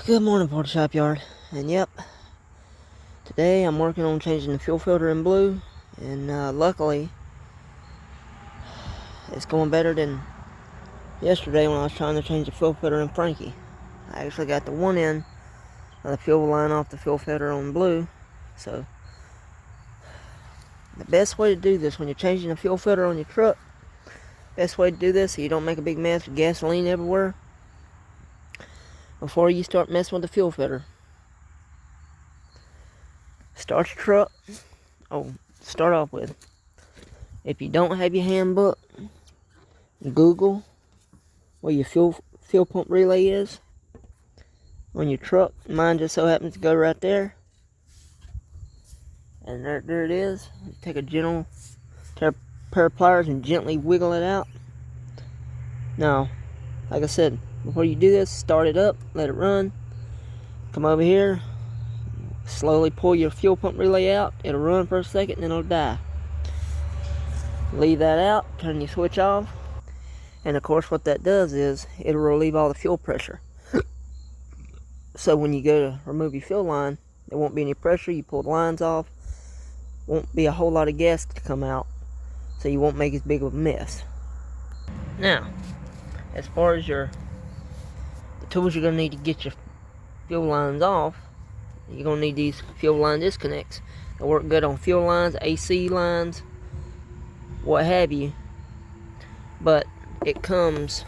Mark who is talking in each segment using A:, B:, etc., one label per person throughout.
A: Good morning, Porta Shop Yard. And yep, today I'm working on changing the fuel filter in blue, and luckily it's going better than yesterday when I was trying to change the fuel filter in Frankie. I actually got the one end of the fuel line off the fuel filter on blue. So the best way to do this when you're changing the fuel filter on your truck, best way to do this so you don't make a big mess with gasoline everywhere, before you start messing with the fuel filter, start your truck. Start off with, if you don't have your handbook, Google where your fuel pump relay is on your truck. Mine just so happens to go right there, and there it is. Take a gentle pair of pliers and gently wiggle it out. Now, like I said, before you do this, start it up, let it run. Come over here, slowly pull your fuel pump relay out. It'll run for a second, and then it'll die. Leave that out, turn your switch off, and of course what that does is it'll relieve all the fuel pressure. So when you go to remove your fuel line, there won't be any pressure. You pull the lines off, won't be a whole lot of gas to come out, so you won't make as big of a mess. Now, as far as the tools you're going to need to get your fuel lines off, you're going to need these fuel line disconnects. They work good on fuel lines, AC lines, what have you. But it comes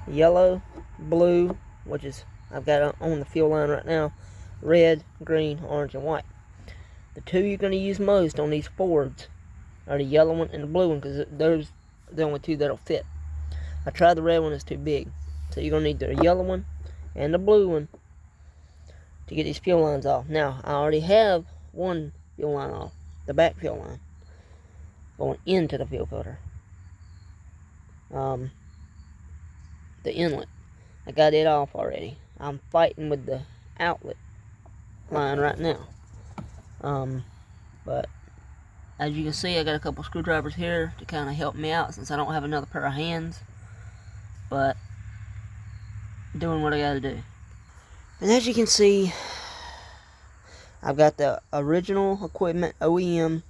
A: yellow, blue, which is, I've got on the fuel line right now, red, green, orange, and white. The two you're going to use most on these Fords are the yellow one and the blue one, because those are the only two that'll fit. I tried the red one, it's too big. So you're going to need the yellow one and the blue one to get these fuel lines off. Now, I already have one fuel line off, the back fuel line, going into the fuel filter. The inlet, I got it off already. I'm fighting with the outlet line right now. But as you can see, I got a couple screwdrivers here to kind of help me out since I don't have another pair of hands. But doing what I gotta do. And as you can see, I've got the original equipment OEM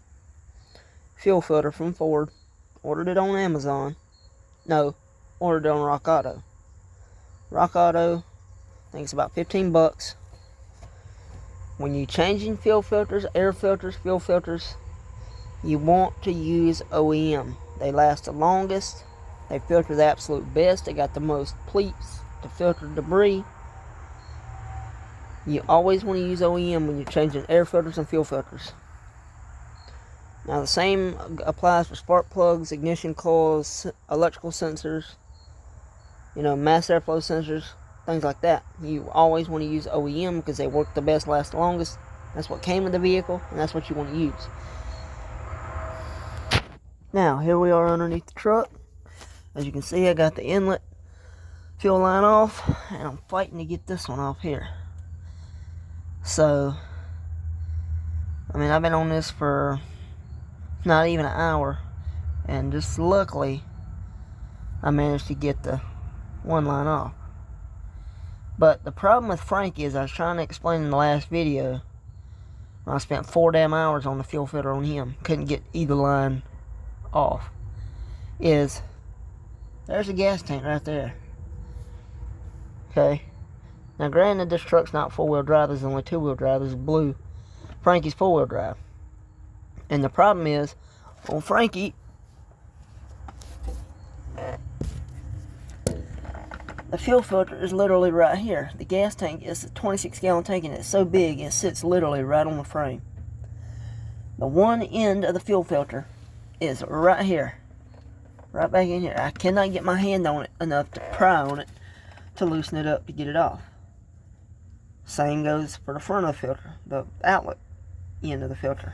A: fuel filter from Ford. Ordered it on Amazon. No, ordered it on Rock Auto. Rock Auto, I think it's about 15 bucks. When you're changing fuel filters, air filters, fuel filters, you want to use OEM. They last the longest. They filter the absolute best. They got the most pleats to filter debris. You always want to use OEM when you're changing air filters and fuel filters. Now the same applies for spark plugs, ignition coils, electrical sensors, mass airflow sensors, things like that. You always want to use OEM because they work the best, last the longest. That's what came with the vehicle, and that's what you want to use. Now, here we are underneath the truck. As you can see, I got the inlet fuel line off, and I'm fighting to get this one off here. So, I've been on this for not even an hour, and just luckily, I managed to get the one line off. But the problem with Frankie, as I was trying to explain in the last video, I spent 4 damn hours on the fuel filter on him, couldn't get either line off, is there's a gas tank right there. Okay. Now granted, this truck's not 4-wheel drive, it's only 2-wheel drive. It's blue. Frankie's 4-wheel drive. And the problem is, on Frankie, the fuel filter is literally right here. The gas tank is a 26-gallon tank, and it's so big, it sits literally right on the frame. The one end of the fuel filter is right here. Right back in here. I cannot get my hand on it enough to pry on it to loosen it up to get it off. Same goes for the front of the filter, the outlet end of the filter.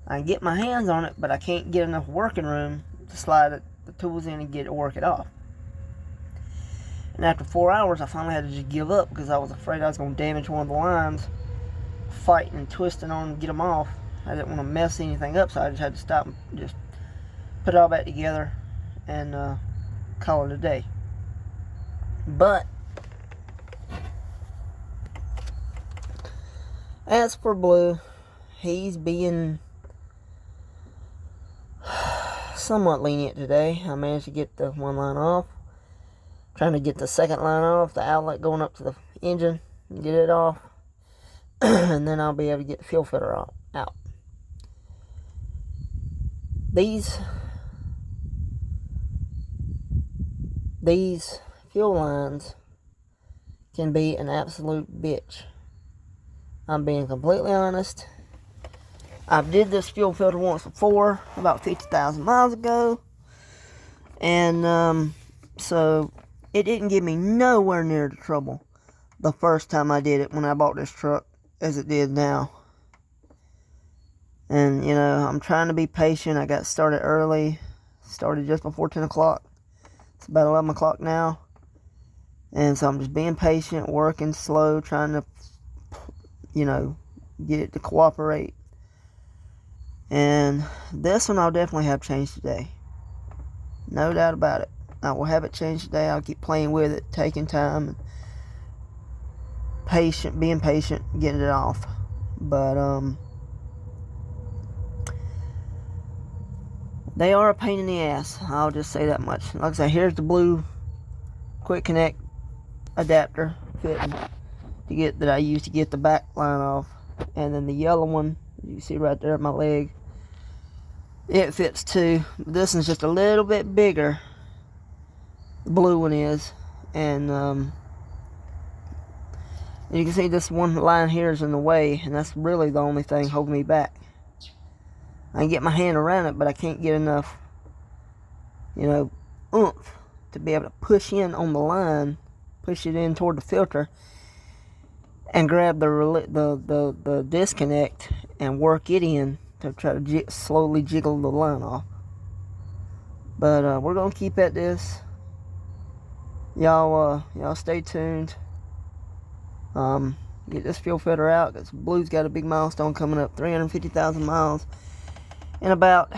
A: I can get my hands on it, but I can't get enough working room to slide the tools in and get it work it off. And after 4 hours, I finally had to just give up because I was afraid I was going to damage one of the lines, fighting and twisting on them to get them off. I didn't want to mess anything up, so I just had to stop and just put it all back together and call it a day. But As for Blue, he's being somewhat lenient today. I managed to get the one line off. Trying to get the second line off, the outlet going up to the engine, and get it off. And then I'll be able to get the fuel filter out. These fuel lines can be an absolute bitch. I'm being completely honest. I've did this fuel filter once before, about 50,000 miles ago. And so it didn't give me nowhere near the trouble the first time I did it when I bought this truck as it did now. And, you know, I'm trying to be patient. I got started early. Started just before 10 o'clock. It's about 11 o'clock now. And so I'm just being patient, working slow, trying to, you know, get it to cooperate. And this one I'll definitely have changed today. No doubt about it. I will have it changed today. I'll keep playing with it, taking time, and being patient, getting it off. But, they are a pain in the ass. I'll just say that much. Like I say, here's the blue quick connect adapter fitting that I used to get the back line off. And then the yellow one, you see right there at my leg, it fits too. This one's just a little bit bigger. The blue one is. And you can see this one line here is in the way, and that's really the only thing holding me back. I can get my hand around it, but I can't get enough, you know, oomph to be able to push in on the line, push it in toward the filter, and grab the disconnect and work it in to try to slowly jiggle the line off. But we're gonna keep at this. Y'all stay tuned. Get this fuel filter out, because Blue's got a big milestone coming up, 350,000 miles in about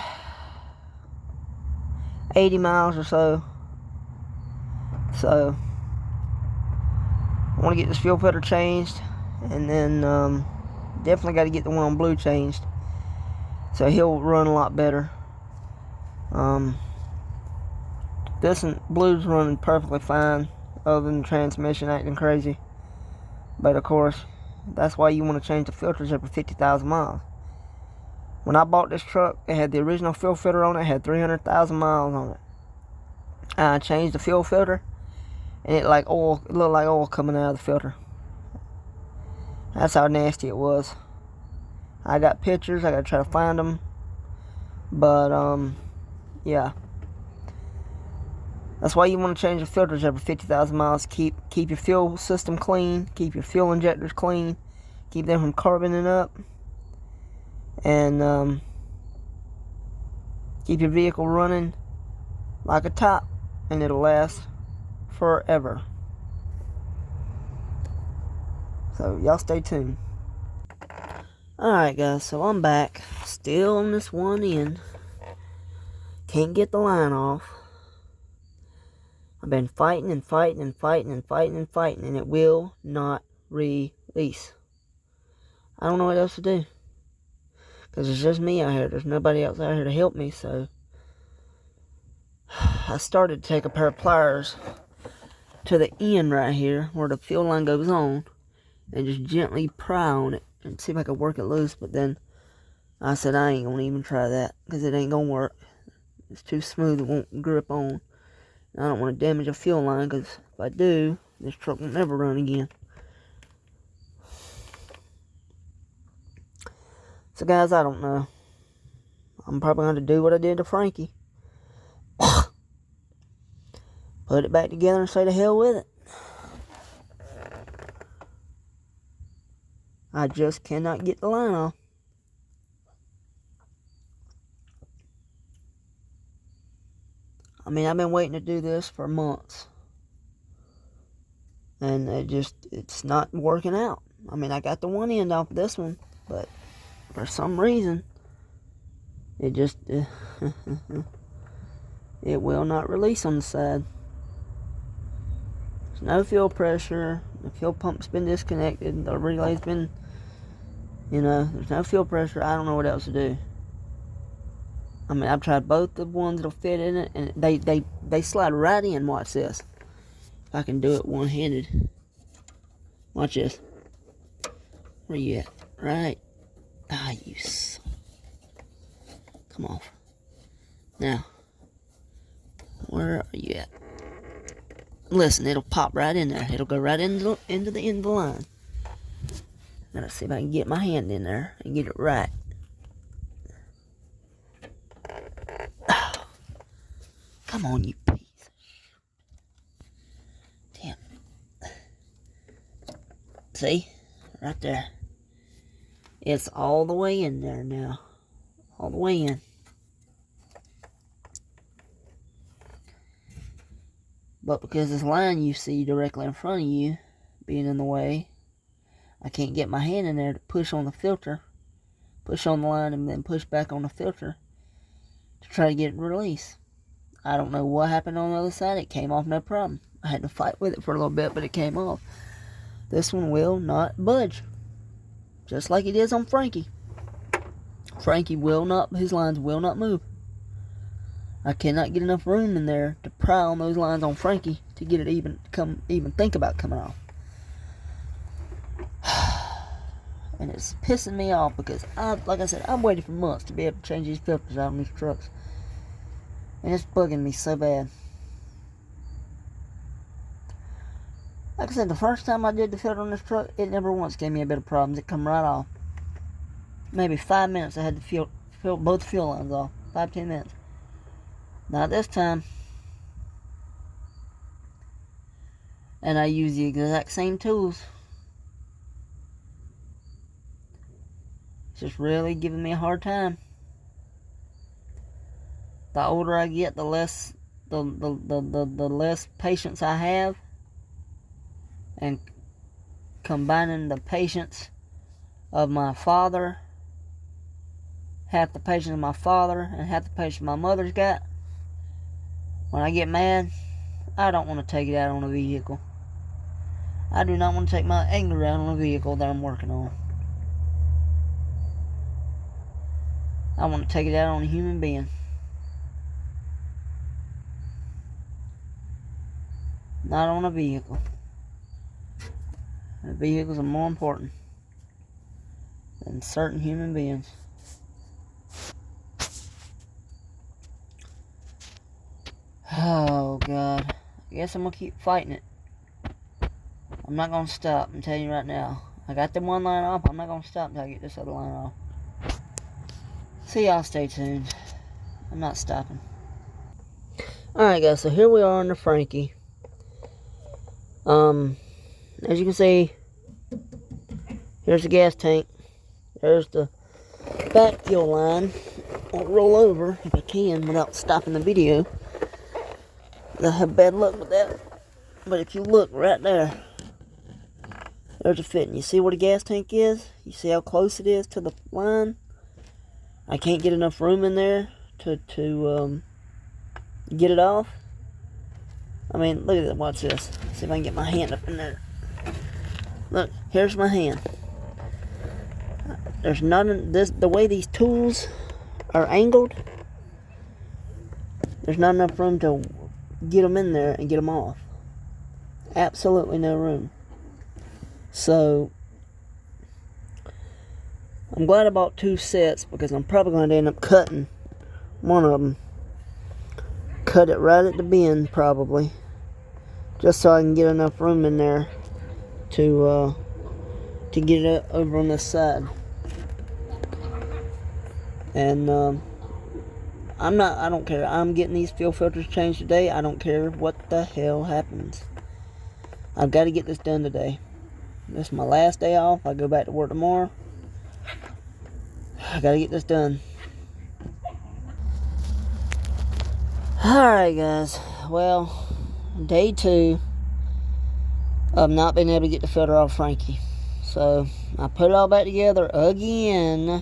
A: 80 miles or so. So I want to get this fuel filter changed, and then definitely got to get the one on Blue changed, so he'll run a lot better. This one, Blue's running perfectly fine, other than the transmission acting crazy. But of course, that's why you want to change the filters every 50,000 miles. When I bought this truck, it had the original fuel filter on it, had 300,000 miles on it. I changed the fuel filter, and it looked like oil coming out of the filter. That's how nasty it was. I got pictures, I gotta try to find them. But yeah. That's why you want to change the filters every 50,000 miles. Keep your fuel system clean. Keep your fuel injectors clean. Keep them from carboning up. And keep your vehicle running like a top. And it'll last forever. So y'all stay tuned. Alright guys, so I'm back. Still on this one end. Can't get the line off. I've been fighting and fighting and fighting and fighting and fighting, and it will not release. I don't know what else to do, because it's just me out here. There's nobody else out here to help me, so I started to take a pair of pliers to the end right here where the fuel line goes on and just gently pry on it and see if I could work it loose. But then I said I ain't gonna even try that, because it ain't gonna work. It's too smooth, it won't grip on. I don't want to damage a fuel line, because if I do, this truck will never run again. So guys, I don't know. I'm probably going to do what I did to Frankie. Put it back together and say to hell with it. I just cannot get the line off. I mean, I've been waiting to do this for months. And it's not working out. I mean, I got the one end off this one, but for some reason, it just, it will not release on the side. There's no fuel pressure. The fuel pump's been disconnected. The relay's been You know, there's no fuel pressure. I don't know what else to do. I mean, I've tried both the ones that'll fit in it, and they slide right in. Watch this. If I can do it one-handed. Watch this. Where you at? Right. Ah, you son. Come off. Now, where are you at? Listen, it'll pop right in there. It'll go right into the end of the line. Now let's see if I can get my hand in there and get it right. Oh, come on, you piece of shit. Damn. See? Right there. It's all the way in there now. All the way in. But because this line you see directly in front of you being in the way, I can't get my hand in there to push on the filter, push on the line, and then push back on the filter to try to get it released. I don't know what happened on the other side. It came off no problem. I had to fight with it for a little bit, but it came off. This one will not budge, just like it is on Frankie. Frankie will not, his lines will not move. I cannot get enough room in there to pry on those lines on Frankie to get it even think about coming off. And it's pissing me off because like I said, I've waited for months to be able to change these filters out on these trucks. And it's bugging me so bad. Like I said, the first time I did the filter on this truck, it never once gave me a bit of problems. It come right off. Maybe 5 minutes I had to fill both fuel lines off. 5-10 minutes. Not this time. And I use the exact same tools. It's just really giving me a hard time. The older I get, the less the less patience I have. And combining the patience of my father, half the patience of my father and half the patience my mother's got. When I get mad, I don't want to take it out on a vehicle. I do not want to take my anger out on a vehicle that I'm working on. I want to take it out on a human being. Not on a vehicle. The vehicles are more important than certain human beings. Oh, God. I guess I'm going to keep fighting it. I'm not going to stop. I'm telling you right now. I got the one line off. I'm not going to stop until I get this other line off. So y'all stay tuned. I'm not stopping. Alright, guys. So here we are on the Frankie. As you can see, here's the gas tank. There's the back fuel line. I'll roll over if I can without stopping the video. I have bad luck with that. But if you look right there, there's a fitting. You see where the gas tank is? You see how close it is to the line? I can't get enough room in there to get it off. I mean, look at this. Watch this. See if I can get my hand up in there. Look, here's my hand. There's none. The way these tools are angled, there's not enough room to get them in there and get them off. Absolutely no room. So I'm glad I bought 2 sets because I'm probably going to end up cutting one of them. Cut it right at the bend probably, just so I can get enough room in there to get it over on this side. And I don't care. I'm getting these fuel filters changed today. I don't care what the hell happens. I've got to get this done today. This is my last day off. I go back to work tomorrow. I got to get this done. Alright, guys. Well, day 2 of not being able to get the filter off Frankie. So I put it all back together again.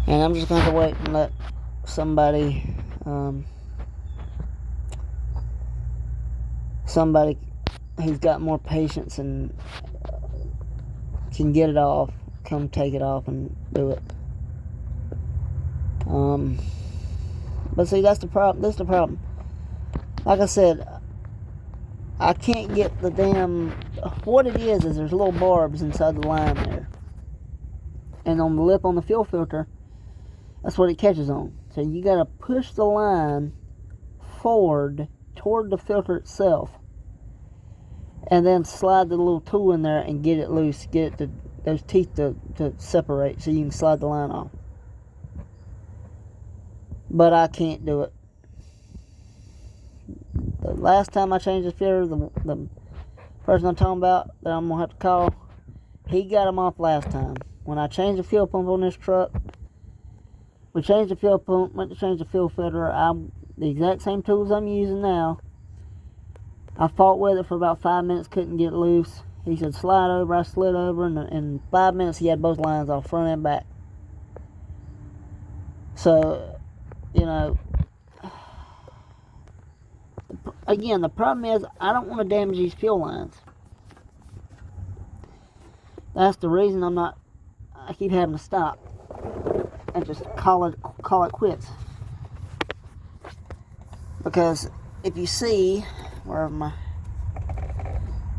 A: And I'm just going to have to wait and let somebody who's got more patience and can get it off come take it off and do it. But see, that's the problem. That's the problem. Like I said, I can't get the damn... What it is there's little barbs inside the line there. And on the lip on the fuel filter, that's what it catches on. So you gotta push the line forward toward the filter itself. And then slide the little tool in there and get it loose. Get it those teeth to separate so you can slide the line off. But I can't do it. The last time I changed the filter, the person I'm talking about that I'm going to have to call, he got them off last time. When I changed the fuel pump on this truck, we changed the fuel pump, went to change the fuel filter. The exact same tools I'm using now. I fought with it for about 5 minutes, couldn't get it loose. He said slide over, I slid over, and in 5 minutes he had both lines off, front and back. So, you know, again, the problem is I don't want to damage these fuel lines. That's the reason I keep having to stop and just call it quits. Because if you see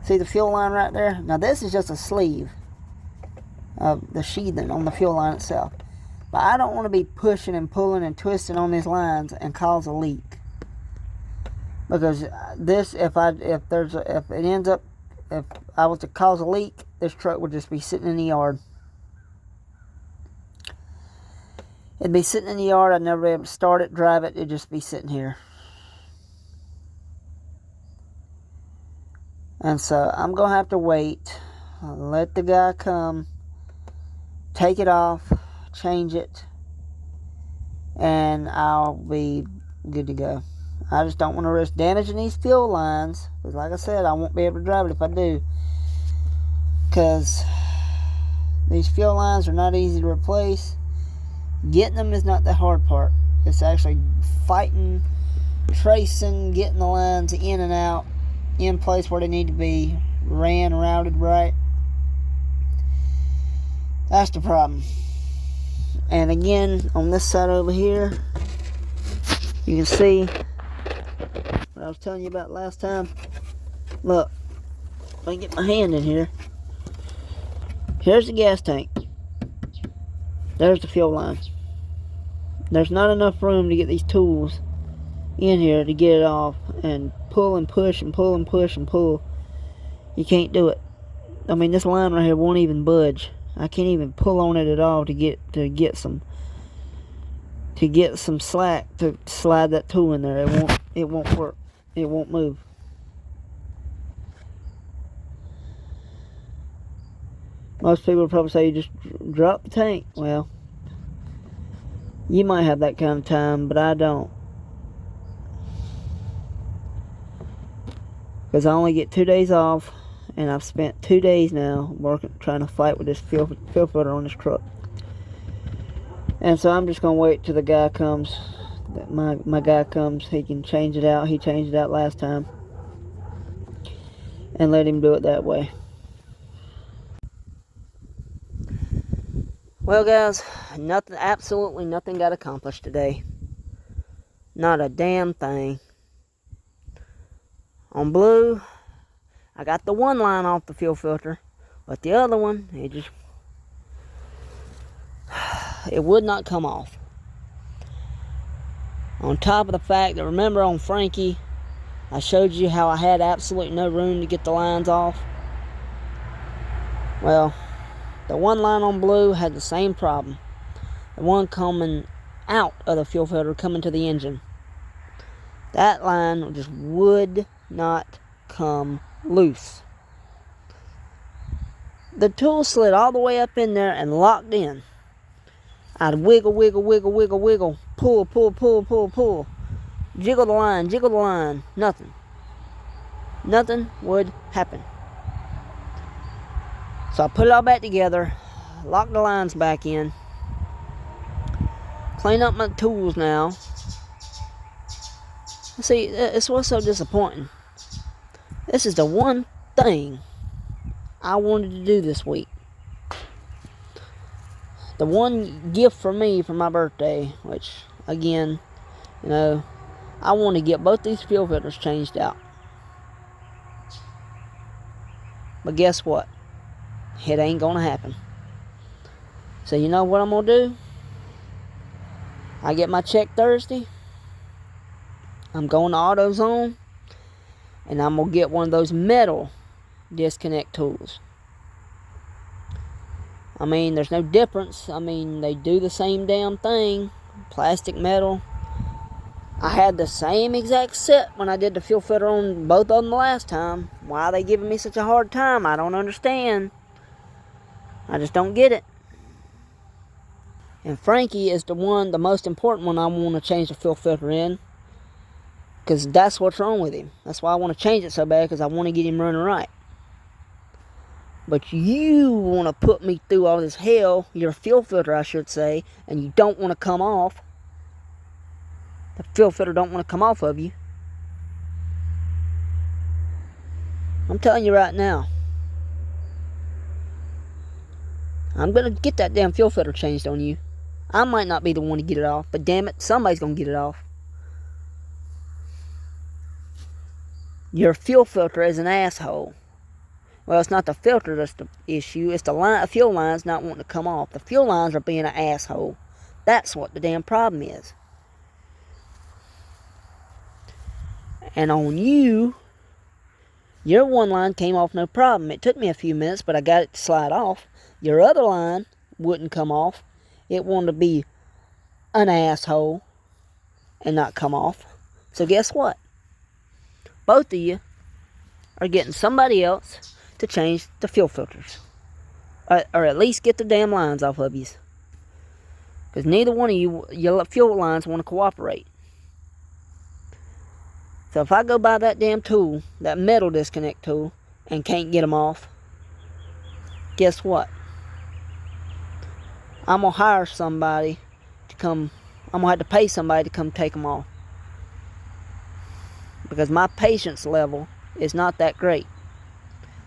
A: see the fuel line right there? Now this is just a sleeve of the sheathing on the fuel line itself. But I don't want to be pushing and pulling and twisting on these lines and cause a leak. Because this, if I was to cause a leak, this truck would just be sitting in the yard. It'd be sitting in the yard. I'd never be able to start it, drive it. It'd just be sitting here. And so I'm going to have to wait. Let the guy come, take it off, change it, and I'll be good to go. I just don't want to risk damaging these fuel lines. Because like I said, I won't be able to drive it if I do. Because these fuel lines are not easy to replace. Getting them is not the hard part. It's actually fighting, tracing, getting the lines in and out, in place where they need to be, routed right. That's the problem. And again, on this side over here, you can see what I was telling you about last time. Look, if I can get my hand in here, here's the gas tank. There's the fuel line. There's not enough room to get these tools in here to get it off and pull and push and pull and push and pull. You can't do it. I mean, this line right here won't even budge. I can't even pull on it at all to get some slack to slide that tool in there. It won't work. It won't move. Most people will probably say you just drop the tank. Well, you might have that kind of time, but I don't. Because I only get 2 days off, and I've spent 2 days now trying to fight with this fuel filter on this truck. And so I'm just going to wait till the guy comes. My guy comes, he can change it out. He changed it out last time. And let him do it that way. Well, guys, absolutely nothing got accomplished today. Not a damn thing. On blue, I got the one line off the fuel filter, but the other one, it would not come off. On top of the fact that, remember on Frankie, I showed you how I had absolutely no room to get the lines off. Well, the one line on blue had the same problem. The one coming out of the fuel filter coming to the engine. That line just would not come loose. The tool slid all the way up in there and locked in. I'd wiggle, pull, jiggle the line, nothing. Nothing would happen. So I put it all back together, lock the lines back in, clean up my tools now. See, it's what's so disappointing. This is the one thing I wanted to do this week. the one gift for me for my birthday, which, again, you know, I want to get both these fuel filters changed out. But guess what? It ain't gonna happen. So you know what I'm gonna do? I get my check Thursday. I'm going to AutoZone, and I'm gonna get one of those metal disconnect tools. I mean, there's no difference. I mean, they do the same damn thing. Plastic, metal. I had the same exact set when I did the fuel filter on both of them the last time. Why are they giving me such a hard time? I don't understand. I just don't get it. And Frankie is the most important one I want to change the fuel filter in. Because that's what's wrong with him. That's why I want to change it so bad, because I want to get him running right. But you want to put me through all this hell, your fuel filter I should say, and you don't want to come off. The fuel filter don't want to come off of you. I'm telling you right now. I'm going to get that damn fuel filter changed on you. I might not be the one to get it off, but damn it, somebody's going to get it off. Your fuel filter is an asshole. Well, it's not the filter that's the issue. It's the fuel lines not wanting to come off. The fuel lines are being an asshole. That's what the damn problem is. And on you, your one line came off no problem. It took me a few minutes, but I got it to slide off. Your other line wouldn't come off. It wanted to be an asshole and not come off. So guess what? Both of you are getting somebody else to change the fuel filters. Or at least get the damn lines off of you. Because neither one of you, your fuel lines want to cooperate. So if I go buy that damn tool, that metal disconnect tool, and can't get them off, guess what? I'm going to hire somebody to come, I'm going to have to pay somebody to come take them off. Because my patience level is not that great.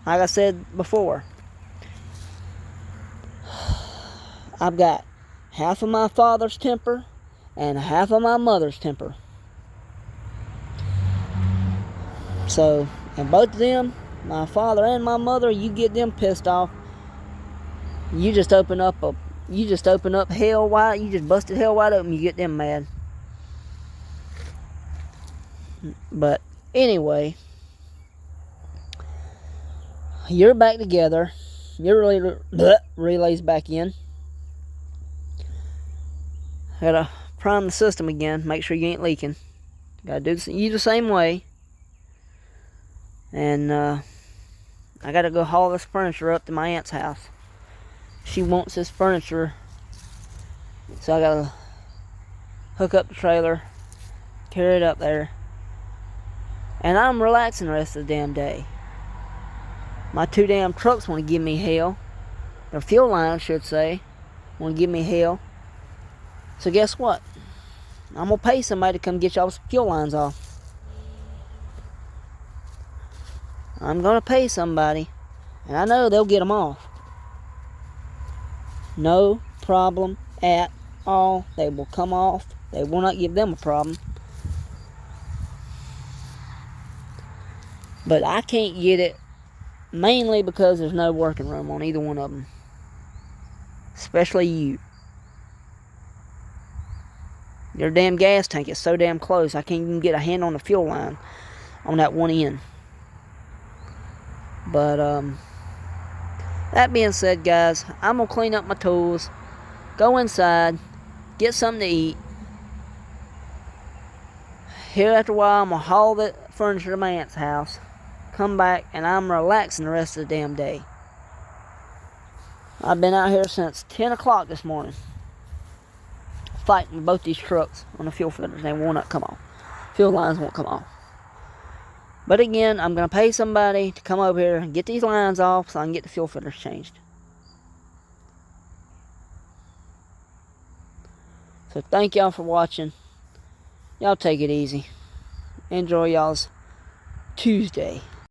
A: Like I said before, I've got half of my father's temper and half of my mother's temper. So, and both of them, my father and my mother, you get them pissed off, you just open up hell wide, you just busted hell wide open, you get them mad. But anyway, you're back together. Your relay's back in. Gotta prime the system again. Make sure you ain't leaking. Gotta do you the same way. And I gotta go haul this furniture up to my aunt's house. She wants this furniture, so I gotta hook up the trailer, carry it up there. And I'm relaxing the rest of the damn day. My two damn trucks want to give me hell. Their fuel line, I should say, want to give me hell. So guess what? I'm going to pay somebody to come get y'all's fuel lines off. I'm going to pay somebody, and I know they'll get them off. No problem at all. They will come off. They will not give them a problem. But I can't get it, mainly because there's no working room on either one of them. Especially you. Your damn gas tank is so damn close, I can't even get a hand on the fuel line on that one end. But, that being said, guys, I'm going to clean up my tools, go inside, get something to eat. Here after a while, I'm going to haul the furniture to my aunt's house, come back, and I'm relaxing the rest of the damn day. I've been out here since 10 o'clock this morning, fighting with both these trucks on the fuel filters. They will not come off. Fuel lines won't come off. But again, I'm going to pay somebody to come over here and get these lines off so I can get the fuel filters changed. So thank y'all for watching. Y'all take it easy. Enjoy y'all's Tuesday.